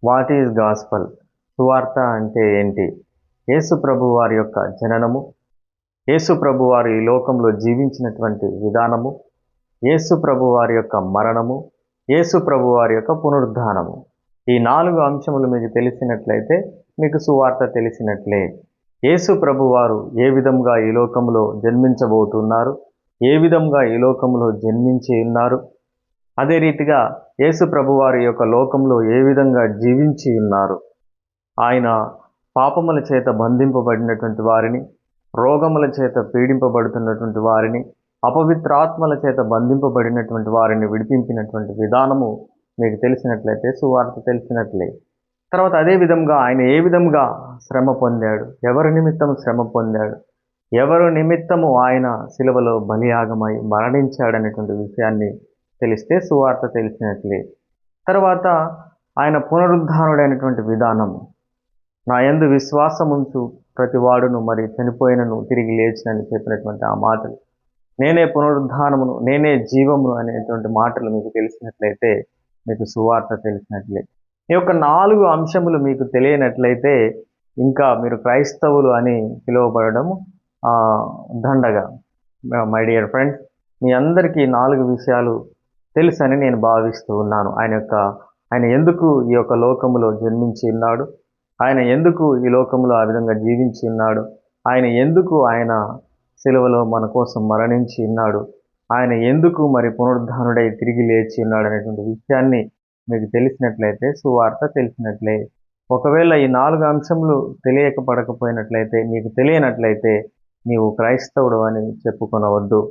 What is gospel? సువార్త అంటే ఏంటి? యేసు ప్రభు వారి యొక్క జననము, యేసు ప్రభు వారు ఈ లోకంలో జీవించినటువంటి విధానము, యేసు ప్రభు వారి యొక్క మరణము, యేసు ప్రభు వారి యొక్క పునరుద్ధానము. ఈ 4 అంశములు మీకు తెలిసినట్లయితే మీకు సువార్త తెలిసినట్లే. యేసు ప్రభు వారు ఏ విధంగా ఈ లోకంలో జన్మించబోతున్నారు, ఏ విధంగా ఈ లోకంలో జన్మించి ఉన్నారు, అదే రీతిగా యేసు ప్రభు వారి యొక్క లోకంలో ఏ విధంగా జీవించి ఉన్నారు. ఆయన పాపముల చేత బంధింపబడినటువంటి వారిని, రోగముల చేత పీడింపబడుతున్నటువంటి వారిని, అపవిత్రాత్మల చేత బంధింపబడినటువంటి వారిని విడిపించినటువంటి విధానము మీకు తెలిసినట్లయితే సువార్త తెలిసినట్లే. తర్వాత అదే విధంగా ఆయన ఏ విధంగా శ్రమ పొందాడు, ఎవరి నిమిత్తం శ్రమ పొందాడు, ఎవరి నిమిత్తము ఆయన శిలువలో బలియాగమై మరణించాడనేటువంటి విషయాన్ని తెలిస్తే సువార్త తెలిసినట్లే. తర్వాత ఆయన పునరుద్ధానుడైనటువంటి విధానము, నా యందు విశ్వాసముంచు ప్రతి వాడును మరి చనిపోయినను తిరిగి లేచినని చెప్పినటువంటి ఆ మాటలు, నేనే పునరుద్ధానమును నేనే జీవమును అనేటువంటి మాటలు మీకు తెలిసినట్లయితే మీకు సువార్త తెలిసినట్లే. ఈ యొక్క 4 అంశములు మీకు తెలియనట్లయితే ఇంకా మీరు క్రైస్తవులు అని పిలువబడడం దండగా. మై డియర్ ఫ్రెండ్స్, మీ అందరికీ 4 విషయాలు తెలుసని నేను భావిస్తూ ఉన్నాను. ఆయన ఎందుకు ఈ యొక్క లోకములో జన్మించి ఉన్నాడు, ఆయన ఎందుకు ఈ లోకంలో ఆ విధంగా జీవించి ఉన్నాడు, ఆయన సిలువలో మన కోసం మరణించి ఉన్నాడు, ఆయన ఎందుకు మరి పునరుద్ధానుడై తిరిగి లేచి ఉన్నాడు అనేటువంటి విషయాన్ని మీకు తెలిసినట్లయితే సువార్త తెలిసినట్లే. ఒకవేళ ఈ 4 అంశములు తెలియకపోయినట్లయితే, మీకు తెలియనట్లయితే నీవు క్రైస్తవుడు అని చెప్పుకొనవద్దు.